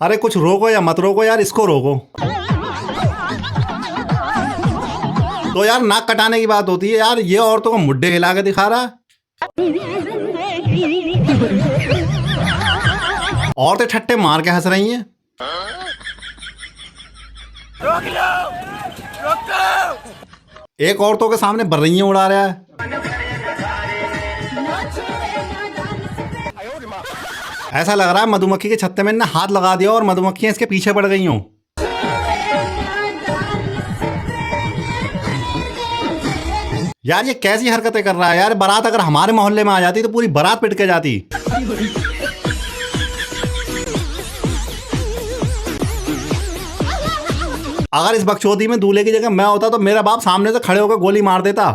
अरे कुछ रोको या मत रोको यार, इसको रोको। तो यार नाक कटाने की बात होती है यार, ये औरतों को मुड्डे हिला के दिखा रहा है। औरतें ठट्टे मार के हंस रही हैं। रोक लो, रोको। एक औरतों के सामने बर्रियां उड़ा रहा है। ऐसा लग रहा है मधुमक्खी के छत्ते में ने हाथ लगा दिया और मधुमक्खियां इसके पीछे पड़ गई हों। यार ये कैसी हरकतें कर रहा है यार। बारात अगर हमारे मोहल्ले में आ जाती तो पूरी बारात पिट के जाती। अगर इस बकचोदी में दूल्हे की जगह मैं होता तो मेरा बाप सामने से खड़े होकर गोली मार देता।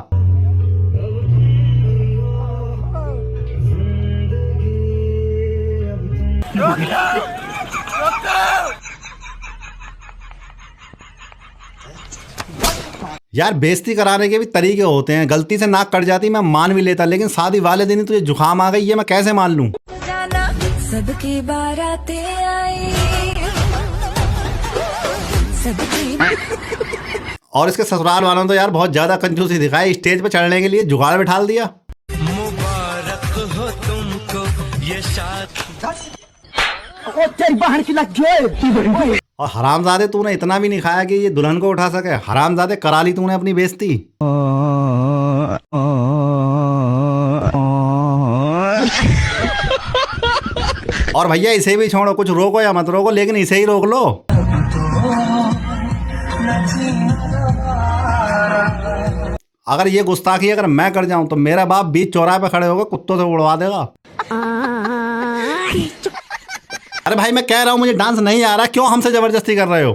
यार बेइज्जती कराने के भी तरीके होते हैं। गलती से नाक कट जाती मैं मान भी लेता, लेकिन शादी वाले दिन ही तुझे जुकाम आ गई, ये मैं कैसे मान लूं। सबकी बारातें आई, और इसके ससुराल वालों ने तो यार बहुत ज्यादा कंजूसी दिखाई। स्टेज पे चढ़ने के लिए जुगाड़ बिठा दिया। मुबारक हो तुमको ये शादी। और हरामजादे तूने इतना भी नहीं खाया कि ये दुल्हन को उठा सके। हरामजादे करा ली तूने अपनी बेइज्जती। और भैया इसे भी छोड़ो, कुछ रोको या मत रोको, लेकिन इसे ही रोक लो। अगर ये गुस्ताखी अगर मैं कर जाऊं तो मेरा बाप बीच चौराहे पे खड़े होकर कुत्तों से उड़वा देगा। अरे भाई मैं कह रहा हूं मुझे डांस नहीं आ रहा, क्यों हमसे जबरदस्ती कर रहे हो।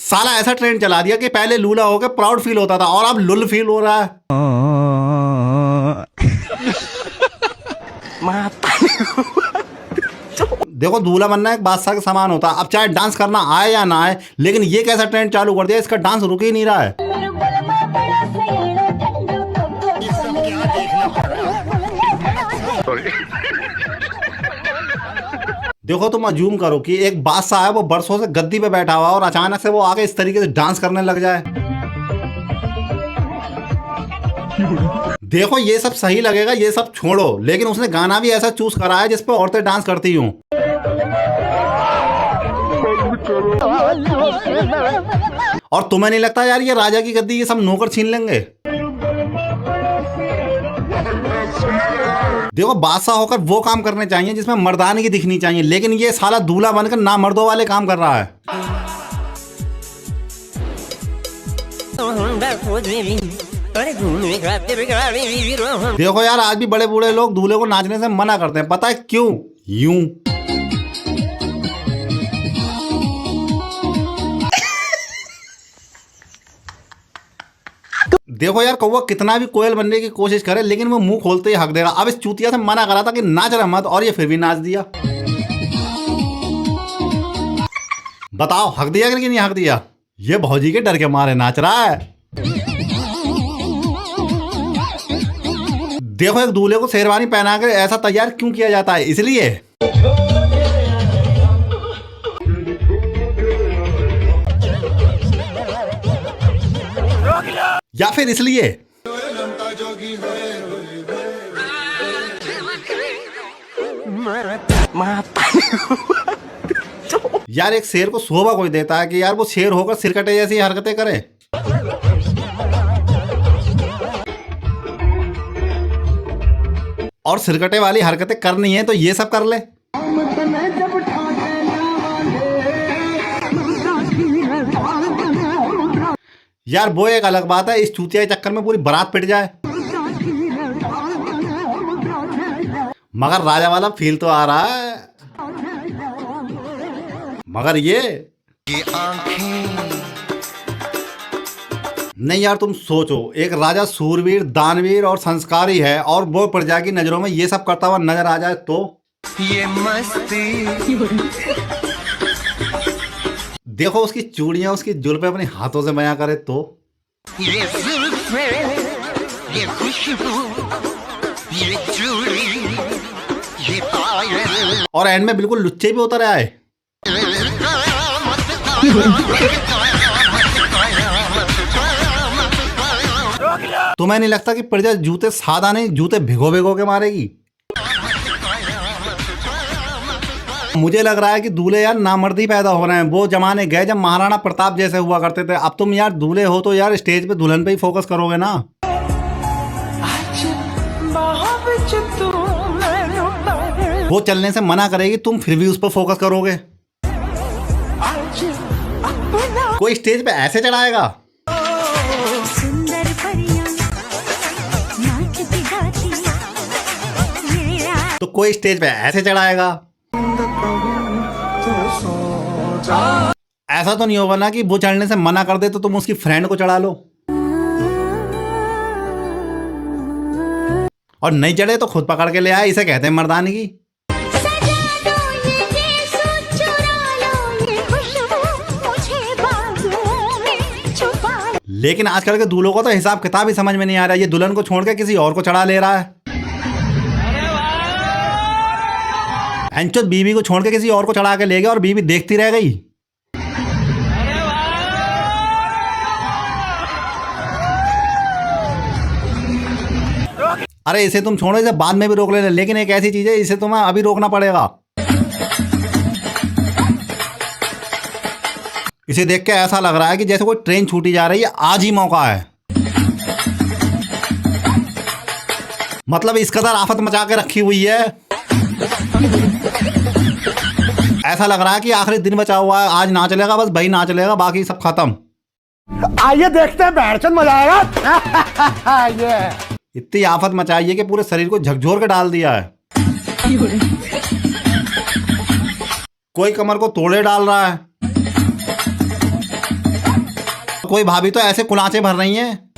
साला ऐसा ट्रेंड चला दिया कि पहले लूला होकर प्राउड फील होता था और अब लुल फील हो रहा है। देखो दूल्हा बनना एक बादशाह के समान होता है। अब चाहे डांस करना आए या ना आए, लेकिन ये कैसा ट्रेंड चालू कर दिया, इसका डांस रुक ही नहीं रहा है। देखो तुम अज्यूम करो कि एक बादशाह है, वो बरसों से गद्दी पे बैठा हुआ और अचानक से वो आगे इस तरीके से डांस करने लग जाए। देखो ये सब सही लगेगा, ये सब छोड़ो, लेकिन उसने गाना भी ऐसा चूज करा है जिस पे औरतें डांस करती हूँ। और तुम्हें नहीं लगता यार ये राजा की गद्दी ये सब नौकर छीन लेंगे। देखो बादशाह होकर वो काम करने चाहिए जिसमें मर्दानगी की दिखनी चाहिए, लेकिन ये साला दूल्हा बनकर ना मर्दों वाले काम कर रहा है। देखो यार आज भी बड़े बूढ़े लोग दूल्हे को नाचने से मना करते हैं, पता है क्यों? यूं। देखो यार कौवा कितना भी कोयल बनने की कोशिश करे, लेकिन वो मुंह खोलते ही हक देगा। अब इस चूतिया से मना करा था कि नाच रहा मत, और ये फिर भी नाच दिया। बताओ हक दिया कि नहीं हक दिया? ये भौजी के डर के मारे नाच रहा है। देखो एक दूल्हे को शेरवानी पहना कर ऐसा तैयार क्यों किया जाता है? इसलिए या फिर इसलिए? यार एक शेर को शोभा कोई देता है कि यार वो शेर होकर सिरकटे जैसी हरकतें करे। और सिरकटे वाली हरकतें करनी है तो ये सब कर ले। यार वो एक अलग बात है, इस चूतिया के चक्कर में पूरी बारात पिट जाए। मगर राजा वाला फील तो आ रहा है। मगर ये नहीं यार तुम सोचो, एक राजा सूरवीर दानवीर और संस्कारी है और वो प्रजा की नजरों में ये सब करता हुआ नजर आ जाए तो ये मस्ती देखो उसकी चूड़ियां उसकी जुल्फे अपने हाथों से बयां करे तो। ये जुल्फे, ये खुशबू, ये चूड़ी, ये पायल, और एंड में बिल्कुल लुच्चे भी उतर आए। तुम्हें नहीं लगता कि प्रजा जूते सादा नहीं, जूते भिगो भिगो के मारेगी? मुझे लग रहा है कि दूल्हे यार नामर्दी पैदा हो रहे हैं। वो जमाने गए जब महाराणा प्रताप जैसे हुआ करते थे। अब तुम यार दूल्हे हो तो यार स्टेज पे दुल्हन पे ही फोकस करोगे ना। वो चलने से मना करेगी, तुम फिर भी उस पर फोकस करोगे। कोई स्टेज पे ऐसे चढ़ाएगा? सुंदर परियां नाचती गाती तो कोई स्टेज पे ऐसे चढ़ाएगा? ऐसा तो नहीं होगा ना कि वो चढ़ने से मना कर दे तो तुम उसकी फ्रेंड को चढ़ा लो, और नहीं चढ़े तो खुद पकड़ के ले आए। इसे कहते हैं मर्दानगी। लेकिन आजकल के दूल्हों को तो हिसाब किताब ही समझ में नहीं आ रहा है। ये दुल्हन को छोड़ के किसी और को चढ़ा ले रहा है। अंचुत बीवी को छोड़ के किसी और को चढ़ा के ले गया और बीवी देखती रह गई। अरे इसे तुम छोड़ो, इसे बाद में भी रोक लेना, लेकिन एक ऐसी चीज है इसे तुम्हें अभी रोकना पड़ेगा। इसे देख के ऐसा लग रहा है कि जैसे कोई ट्रेन छूटी जा रही है, आज ही मौका है। मतलब इस कदर आफत मचा के रखी हुई है। ऐसा लग रहा है कि आखिरी दिन बचा हुआ है, आज ना चलेगा, बस भाई ना चलेगा, बाकी सब खत्म। आइए देखते हैं, बैठचंद मजा आएगा। ये इतनी आफत मचाई है कि पूरे शरीर को झकझोर के डाल दिया है। कोई कमर को तोड़े डाल रहा है, कोई भाभी तो ऐसे कुलाचे भर रही हैं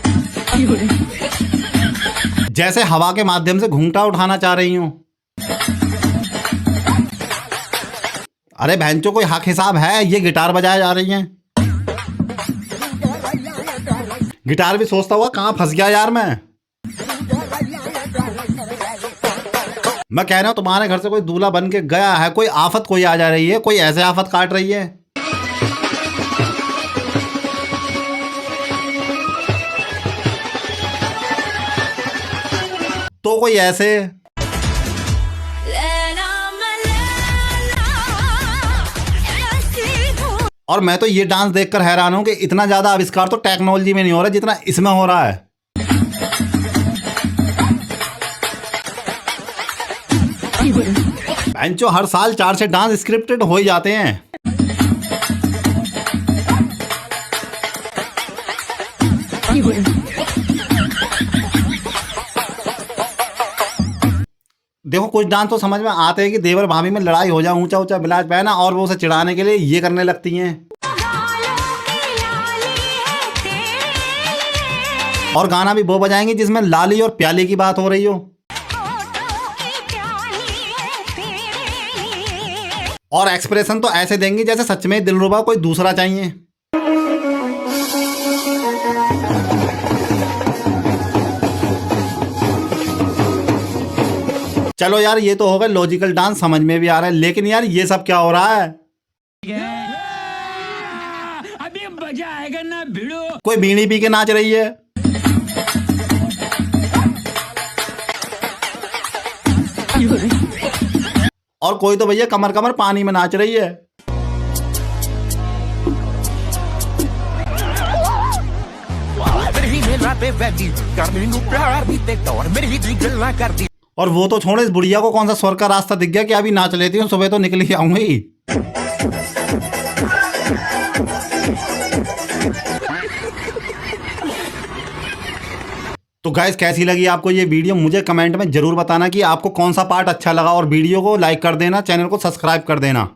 जैसे हवा के माध्यम से घूंघटा उठाना चाह रही हूं। अरे बहनचों, कोई हक हिसाब है? ये गिटार बजाए जा रही हैं। गिटार भी सोचता हुआ कहां फंस गया यार मैं कह रहा हूं तुम्हारे घर से कोई दूल्हा बन के गया है, कोई आफत कोई आ जा रही है, कोई ऐसे आफत काट रही है। तो कोई ऐसे। और मैं तो ये डांस देखकर हैरान हूं कि इतना ज्यादा आविष्कार तो टेक्नोलॉजी में नहीं हो रहा जितना इसमें हो रहा है। बेंचो हर साल 4 से डांस स्क्रिप्टेड हो ही जाते हैं। देखो कुछ डांस तो समझ में आते हैं कि देवर भाभी में लड़ाई हो जाए, ऊंचा ऊंचा बिलाज पहना, और वो उसे चिढ़ाने के लिए ये करने लगती हैं। और गाना भी वो बजाएंगे जिसमें लाली और प्याली की बात हो रही हो। और एक्सप्रेशन तो ऐसे देंगे जैसे सच में दिलरुबा कोई दूसरा चाहिए। चलो यार, ये तो होगा लॉजिकल डांस, समझ में भी आ रहा है, लेकिन यार ये सब क्या हो रहा है? अभी मजा आएगा ना भिड़ो। कोई बीड़ी पी के नाच रही है। और कोई तो भैया कमर कमर पानी में नाच रही है। और वो तो छोड़ो, इस बुढ़िया को कौन सा स्वर्ग का रास्ता दिख गया कि अभी नाच लेती हूँ, सुबह तो निकल ही आऊंगी। तो गाइस, कैसी लगी आपको ये वीडियो? मुझे कमेंट में जरूर बताना कि आपको कौन सा पार्ट अच्छा लगा, और वीडियो को लाइक कर देना, चैनल को सब्सक्राइब कर देना।